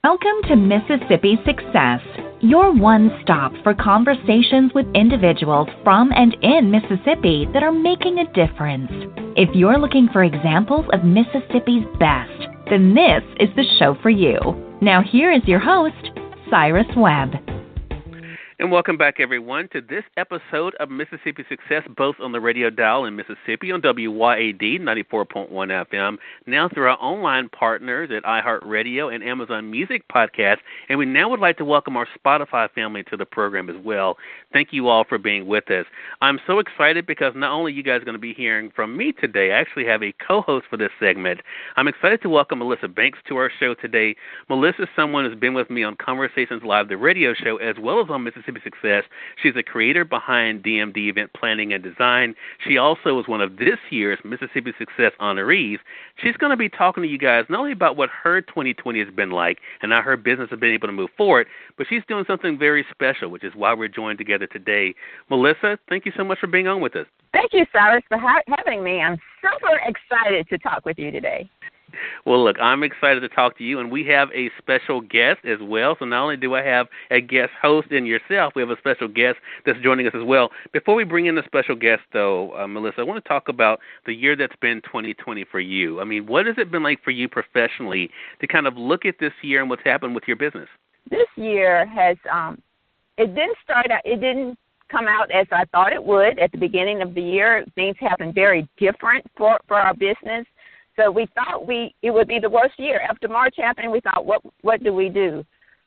Welcome to Mississippi Success, your one stop for conversations with individuals from and in Mississippi that are making a difference. If you're looking for examples of Mississippi's best, then this is the show for you. Now here is your host, Cyrus Webb. And welcome back, everyone, to this episode of Mississippi Success, both on the radio dial in Mississippi on WYAD 94.1 FM, now through our online partners at iHeartRadio and Amazon Music Podcast. And we now would like to welcome our Spotify family to the program as well. Thank you all for being with us. I'm so excited because not only are you guys going to be hearing from me today, I actually have a co-host for this segment. I'm excited to welcome Melissa Banks to our show today. Melissa is someone who's been with me on Conversations Live, the radio show, as well as on Mississippi Success. She's a creator behind DMD Event Planning and Design. She also is one of this year's Mississippi Success honorees. She's going to be talking to you guys not only about what her 2020 has been like and how her business has been able to move forward, but she's doing something very special, which is why we're joined together today. Melissa, thank you so much for being on with us. Thank you, Cyrus, for having me. I'm super excited to talk with you today. Well, look, I'm excited to talk to you, and we have a special guest as well. So not only do I have a guest host in yourself, we have a special guest that's joining us as well. Before we bring in the special guest, though, Melissa, I want to talk about the year that's been 2020 for you. I mean, what has it been like for you professionally to kind of look at this year and what's happened with your business? This year has, it didn't come out as I thought it would at the beginning of the year. Things happened very different for our business. So we thought it would be the worst year. After March happened, we thought, what do we do?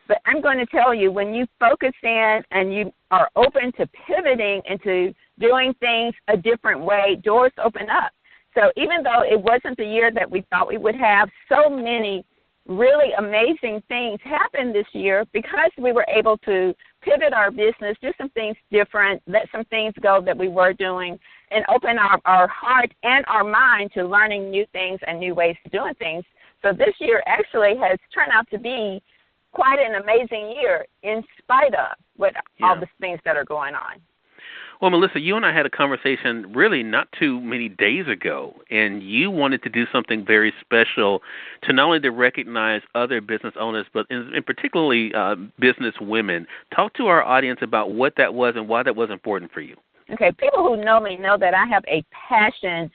But I'm going to tell you, when you focus in and you are open to pivoting into doing things a different way, doors open up. So even though it wasn't the year that we thought we would have, so many really amazing things happened this year because we were able to pivot our business, do some things different, let some things go that we were doing, and open our heart and our mind to learning new things and new ways of doing things. So this year actually has turned out to be quite an amazing year in spite of all the things that are going on. Well, Melissa, you and I had a conversation really not too many days ago, and you wanted to do something very special to not only to recognize other business owners, but in particularly business women. Talk to our audience about what that was and why that was important for you. Okay, people who know me know that I have a passion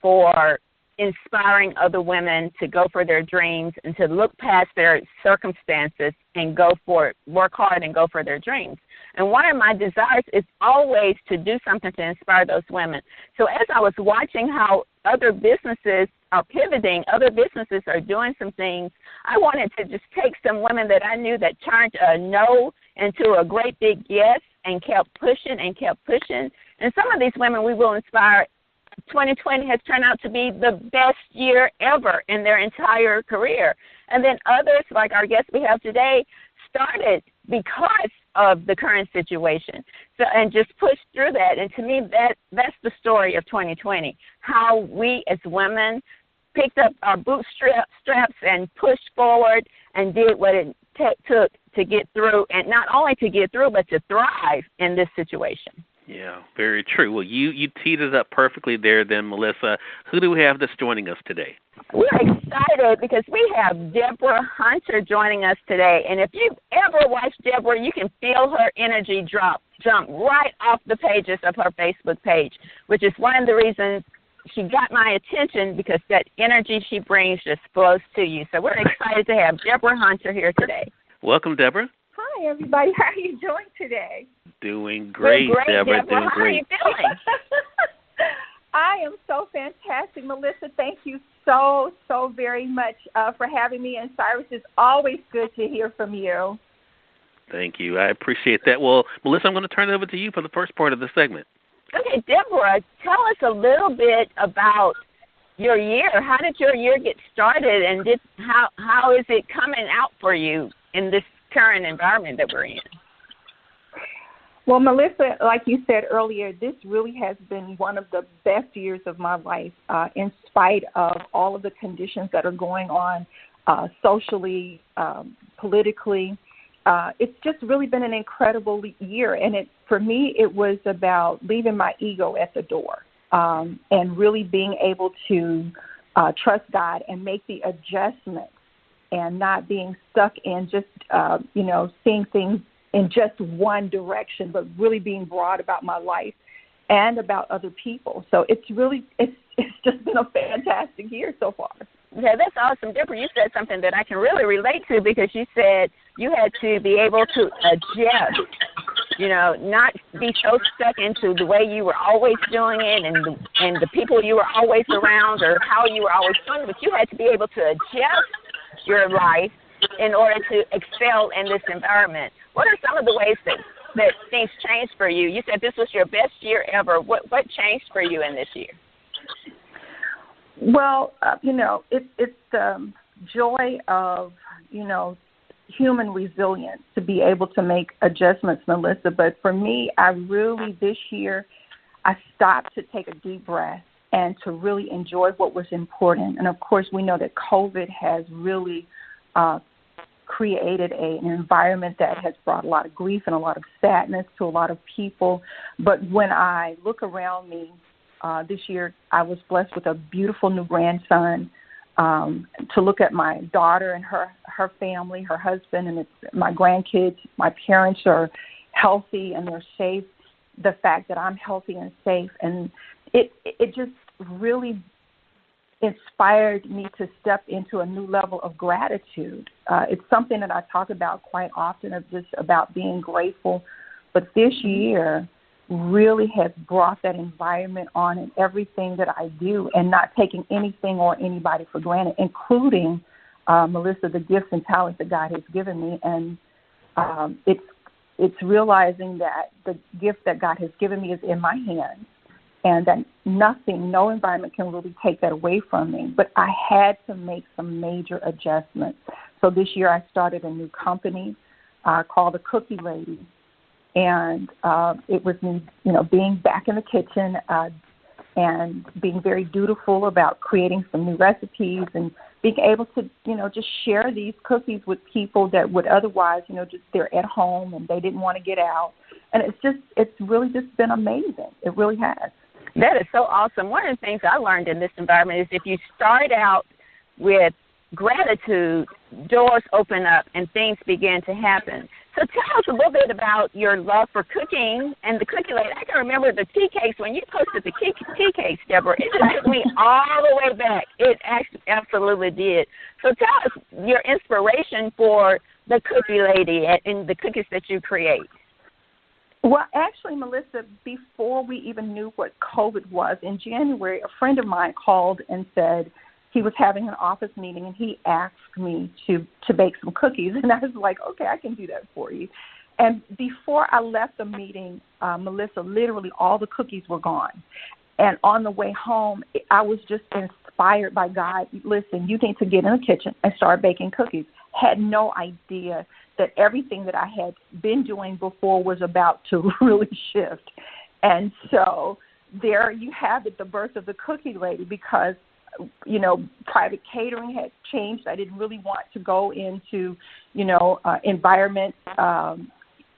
for inspiring other women to go for their dreams and to look past their circumstances and go for it, work hard and go for their dreams. And one of my desires is always to do something to inspire those women. So as I was watching how other businesses are pivoting, other businesses are doing some things, I wanted to just take some women that I knew that turned a no into a great big yes and kept pushing and kept pushing. And some of these women we will inspire. 2020 has turned out to be the best year ever in their entire career. And then others, like our guest we have today, started because of the current situation. So, and just pushed through that. And to me, that's the story of 2020, how we as women picked up our bootstraps and pushed forward and did what it took to get through, and not only to get through, but to thrive in this situation. Yeah, very true. Well, you teed it up perfectly there then, Melissa. Who do we have that's joining us today? We're excited because we have Deborah Hunter joining us today. And if you've ever watched Deborah, you can feel her energy jump right off the pages of her Facebook page, which is one of the reasons she got my attention, because that energy she brings just flows to you. So we're excited to have Deborah Hunter here today. Welcome, Deborah. Hi, everybody. How are you doing today? Doing great, Deborah. Doing How great. are you feeling? I am so fantastic. Melissa, thank you so very much for having me. And Cyrus, it's always good to hear from you. Thank you. I appreciate that. Well, Melissa, I'm going to turn it over to you for the first part of the segment. Okay, Deborah, tell us a little bit about your year. How did your year get started, and how is it coming out for you in this current environment that we're in? Well, Melissa, like you said earlier, this really has been one of the best years of my life, in spite of all of the conditions that are going on socially, politically. It's just really been an incredible year. And for me, it was about leaving my ego at the door and really being able to trust God and make the adjustments and not being stuck in just, seeing things in just one direction, but really being broad about my life and about other people. So it's just been a fantastic year so far. Yeah, that's awesome. Deborah, you said something that I can really relate to, because you said you had to be able to adjust, not be so stuck into the way you were always doing it and the people you were always around or how you were always doing it, but you had to be able to adjust your life in order to excel in this environment. What are some of the ways that things changed for you? You said this was your best year ever. What changed for you in this year? Well, it's the joy of, human resilience to be able to make adjustments, Melissa. But for me, this year, I stopped to take a deep breath and to really enjoy what was important. And, of course, we know that COVID has really created an environment that has brought a lot of grief and a lot of sadness to a lot of people. But when I look around me, this year, I was blessed with a beautiful new grandson. To look at my daughter and her family, her husband, and my grandkids, my parents are healthy and they're safe. The fact that I'm healthy and safe, and it just really inspired me to step into a new level of gratitude. It's something that I talk about quite often, of just about being grateful. But this year really has brought that environment on in everything that I do, and not taking anything or anybody for granted, including, Melissa, the gifts and talents that God has given me. And it's realizing that the gift that God has given me is in my hands, and that no environment can really take that away from me. But I had to make some major adjustments. So this year I started a new company called The Cookie Lady. And it was me, being back in the kitchen and being very dutiful about creating some new recipes and being able to, just share these cookies with people that would otherwise, just they're at home and they didn't want to get out. And it's really just been amazing. It really has. That is so awesome. One of the things I learned in this environment is if you start out with gratitude, doors open up and things begin to happen. So tell us a little bit about your love for cooking and the cookie lady. I can remember the tea cakes. When you posted the tea cakes, Deborah, it just took me all the way back. It absolutely did. So tell us your inspiration for the cookie lady and the cookies that you create. Well, actually, Melissa, before we even knew what COVID was, in January, a friend of mine called and said he was having an office meeting, and he asked me to bake some cookies. And I was like, okay, I can do that for you. And before I left the meeting, Melissa, literally all the cookies were gone. And on the way home, I was just inspired by God. Listen, you need to get in the kitchen and start baking cookies. Had no idea that everything that I had been doing before was about to really shift. And so there you have it, the birth of the Cookie Lady, because private catering had changed. I didn't really want to go into, environments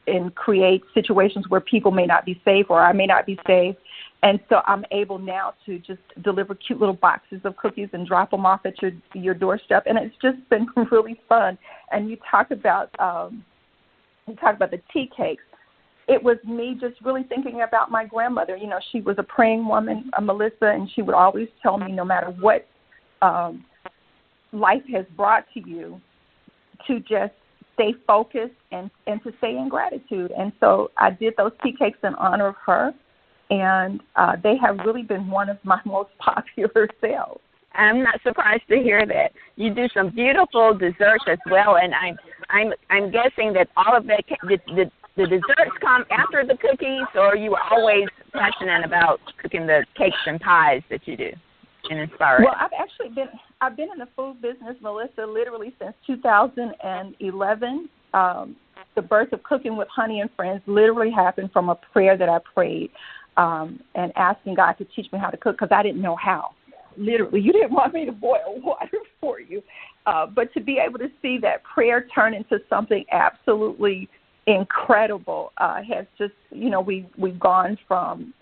and create situations where people may not be safe or I may not be safe. And so I'm able now to just deliver cute little boxes of cookies and drop them off at your doorstep. And it's just been really fun. And you talk about the tea cakes. It was me just really thinking about my grandmother. She was a praying woman, Melissa, and she would always tell me, no matter what life has brought to you, to just stay focused and to stay in gratitude. And so I did those tea cakes in honor of her, and they have really been one of my most popular sales. I'm not surprised to hear that. You do some beautiful desserts as well, and I'm guessing that all of that the desserts come after the cookies, or you were always passionate about cooking the cakes and pies that you do and inspire? Well, I've been in the food business, Melissa, literally since 2011. The birth of Cooking with Honey and Friends literally happened from a prayer that I prayed and asking God to teach me how to cook, because I didn't know how. Literally, you didn't want me to boil water for you. But to be able to see that prayer turn into something absolutely incredible has just, we've gone from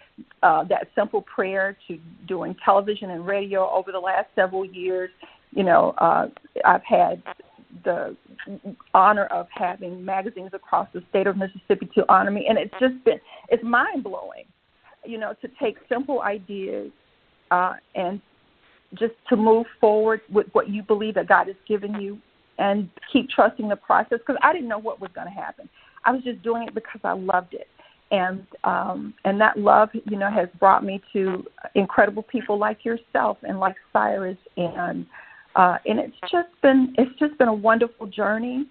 that simple prayer to doing television and radio over the last several years. I've had the honor of having magazines across the state of Mississippi to honor me, and it's mind blowing, to take simple ideas and just to move forward with what you believe that God has given you, and keep trusting the process, because I didn't know what was going to happen. I was just doing it because I loved it. And that love, has brought me to incredible people like yourself and like Cyrus, and it's just been a wonderful journey.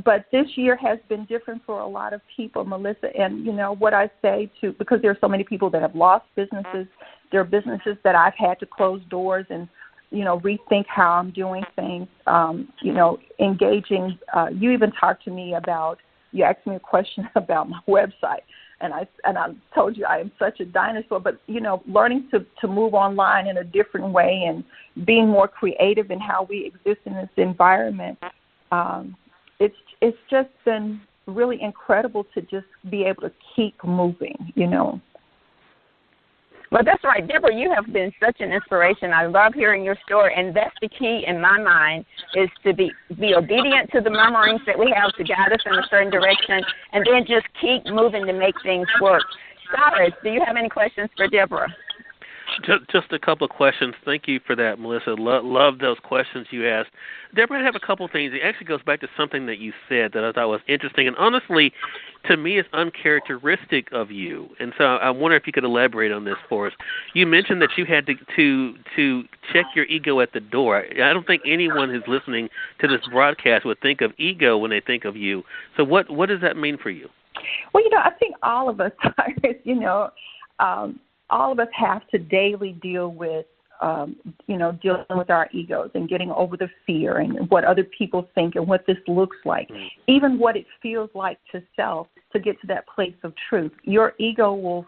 But this year has been different for a lot of people, Melissa. And what I say because there are so many people that have lost businesses. There are businesses that I've had to close doors and rethink how I'm doing things. Engaging. You even talked to me about. You asked me a question about my website. And I told you I am such a dinosaur, but learning to move online in a different way and being more creative in how we exist in this environment, it's just been really incredible to just be able to keep moving. Well, that's right, Deborah. You have been such an inspiration. I love hearing your story, and that's the key in my mind, is to be obedient to the murmurings that we have to guide us in a certain direction, and then just keep moving to make things work. Cyrus, do you have any questions for Deborah? Just a couple of questions. Thank you for that, Melissa. Love those questions you asked. Deborah, I have a couple of things. It actually goes back to something that you said that I thought was interesting, and honestly, to me, it's uncharacteristic of you. And so I wonder if you could elaborate on this for us. You mentioned that you had to check your ego at the door. I don't think anyone who's listening to this broadcast would think of ego when they think of you. So what does that mean for you? Well, I think all of us, Cyrus, all of us have to daily deal with, dealing with our egos and getting over the fear and what other people think and what this looks like, even what it feels like to self, to get to that place of truth. Your ego will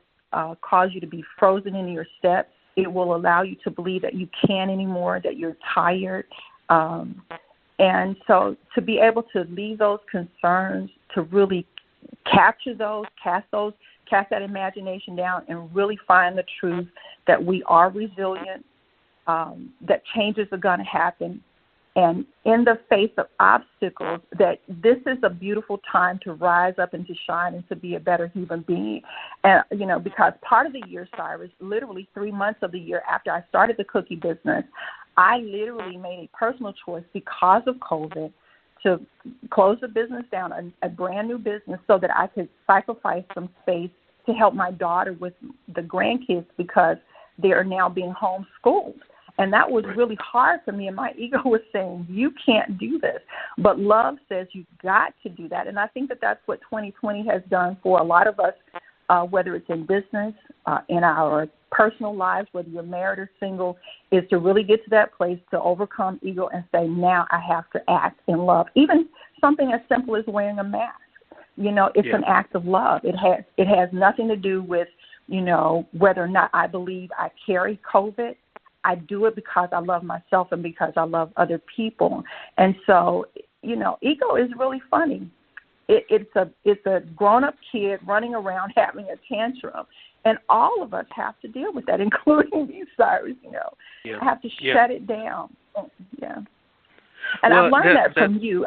cause you to be frozen in your steps. It will allow you to believe that you can't anymore, that you're tired. And so to be able to leave those concerns, to really capture those, cast that imagination down and really find the truth that we are resilient, that changes are going to happen, and in the face of obstacles, that this is a beautiful time to rise up and to shine and to be a better human being. And, because part of the year, Cyrus, literally 3 months of the year after I started the cookie business, I literally made a personal choice because of COVID to close the business down, a brand new business, so that I could sacrifice some space to help my daughter with the grandkids because they are now being homeschooled. And that was really hard for me, and my ego was saying, you can't do this. But love says you've got to do that. And I think that that's what 2020 has done for a lot of us, whether it's in business, in our personal lives, whether you're married or single, is to really get to that place to overcome ego and say, now I have to act in love. Even something as simple as wearing a mask. It's an act of love. It has nothing to do with, whether or not I believe I carry COVID. I do it because I love myself and because I love other people. And so, ego is really funny. It's a grown-up kid running around having a tantrum. And all of us have to deal with that, including you, Cyrus. I have to shut it down. Yeah. And I've learned that from you.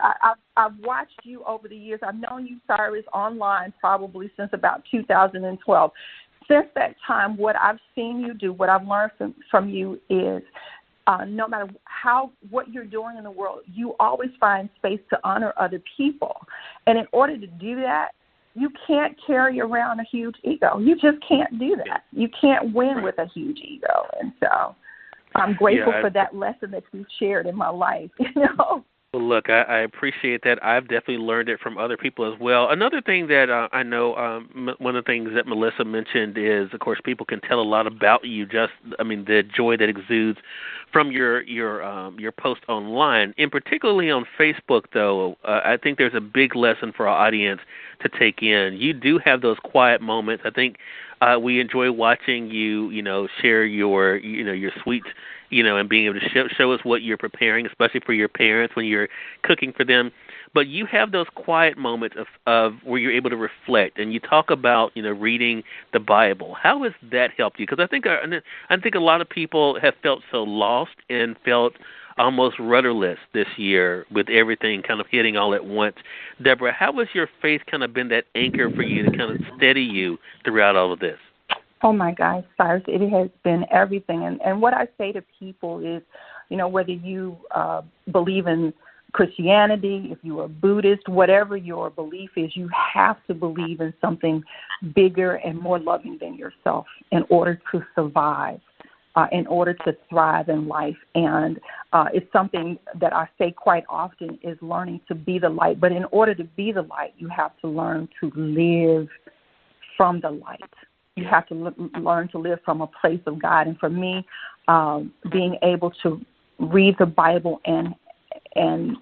I've watched you over the years. I've known you, Cyrus, online probably since about 2012. Since that time, what I've seen you do, what I've learned from you is no matter what you're doing in the world, you always find space to honor other people. And in order to do that, you can't carry around a huge ego. You just can't do that. You can't win with a huge ego. And so I'm grateful for that lesson that you shared in my life, Well, look, I appreciate that. I've definitely learned it from other people as well. Another thing that I know, one of the things that Melissa mentioned is, of course, people can tell a lot about you. The joy that exudes from your post online, and particularly on Facebook. Though I think there's a big lesson for our audience to take in. You do have those quiet moments. I think we enjoy watching you, share your sweet. And being able to show us what you're preparing, especially for your parents when you're cooking for them. But you have those quiet moments of where you're able to reflect, and you talk about reading the Bible. How has that helped you? Because I think a lot of people have felt so lost and felt almost rudderless this year with everything kind of hitting all at once. Deborah, how has your faith kind of been that anchor for you to kind of steady you throughout all of this? Oh, my gosh, Cyrus, it has been everything. And what I say to people is, whether you believe in Christianity, if you are Buddhist, whatever your belief is, you have to believe in something bigger and more loving than yourself in order to survive, in order to thrive in life. And it's something that I say quite often is learning to be the light. But in order to be the light, you have to learn to live from the light. You have to learn to live from a place of God. And for me, being able to read the Bible and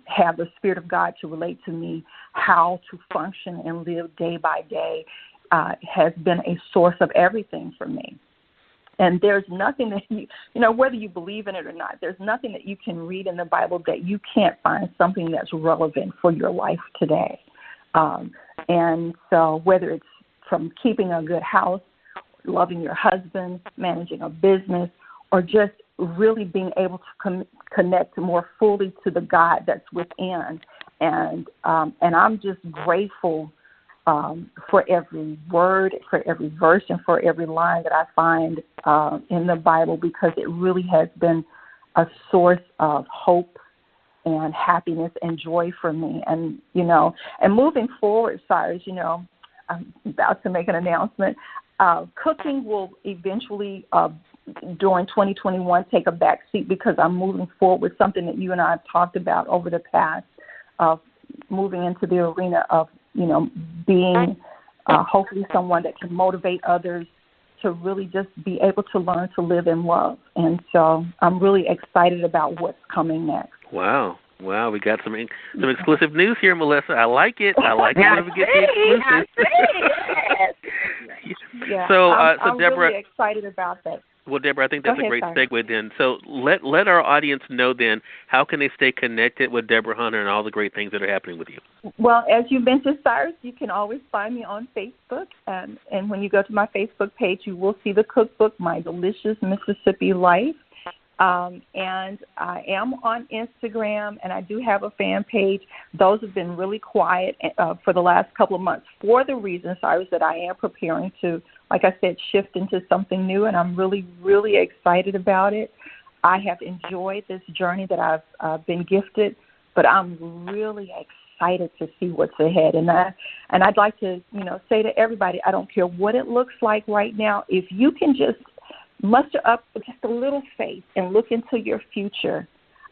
have the Spirit of God to relate to me how to function and live day by day has been a source of everything for me. And there's nothing that whether you believe in it or not, there's nothing that you can read in the Bible that you can't find something that's relevant for your life today. And so whether it's from keeping a good house, loving your husband, managing a business, or just really being able to connect more fully to the God that's within. And I'm just grateful for every word, for every verse, and for every line that I find in the Bible, because it really has been a source of hope and happiness and joy for me. And, and moving forward, Cyrus, I'm about to make an announcement. Cooking will eventually, during 2021, take a back seat because I'm moving forward with something that you and I have talked about over the past, moving into the arena of, being hopefully someone that can motivate others to really just be able to learn to live in love. And so I'm really excited about what's coming next. Wow, we got some exclusive news here, Melissa. I like it. I like it when we get the exclusive. Yeah, so I'm Deborah, really excited about that. Well, Deborah, I think that's a great segue then. So let our audience know then, how can they stay connected with Deborah Hunter and all the great things that are happening with you? Well, as you mentioned, Cyrus, you can always find me on Facebook. And when you go to my Facebook page, you will see the cookbook, My Delicious Mississippi Life. And I am on Instagram, and I do have a fan page. Those have been really quiet for the last couple of months for the reason, Cyrus, that I am preparing to, like I said, shift into something new, and I'm really, really excited about it. I have enjoyed this journey that I've been gifted, but I'm really excited to see what's ahead. And I'd like to, say to everybody, I don't care what it looks like right now, if you can just muster up just a little faith and look into your future,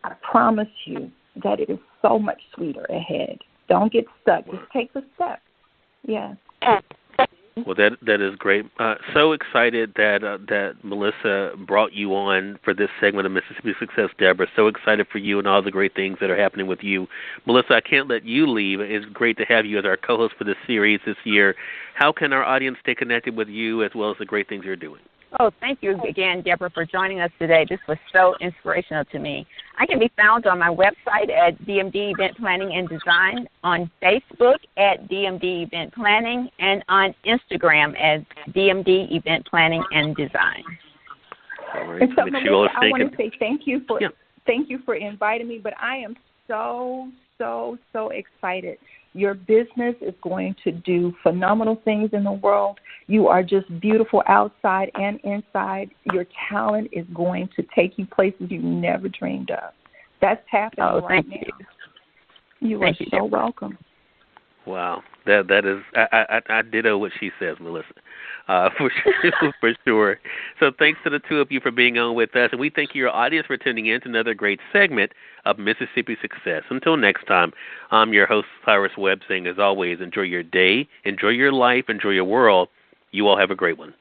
I promise you that it is so much sweeter ahead. Don't get stuck. Just take the step. Yeah. Well, that is great. So excited that Melissa brought you on for this segment of Mississippi Success, Deborah. So excited for you and all the great things that are happening with you. Melissa, I can't let you leave. It's great to have you as our co-host for this series this year. How can our audience stay connected with you as well as the great things you're doing? Oh, thank you again, Deborah, for joining us today. This was so inspirational to me. I can be found on my website at DMD Event Planning and Design, on Facebook at DMD Event Planning, and on Instagram as DMD Event Planning and Design. All right. And so, Melissa, I want to say thank you for inviting me, but I am so excited. Your business is going to do phenomenal things in the world. You are just beautiful outside and inside. Your talent is going to take you places you never dreamed of. That's happening right now. You are so welcome. Wow, that is I ditto what she says, Melissa, for sure. So thanks to the two of you for being on with us, and we thank your audience for tuning in to another great segment of Mississippi Success. Until next time, I'm your host, Cyrus Webb, saying as always, enjoy your day, enjoy your life, enjoy your world. You all have a great one.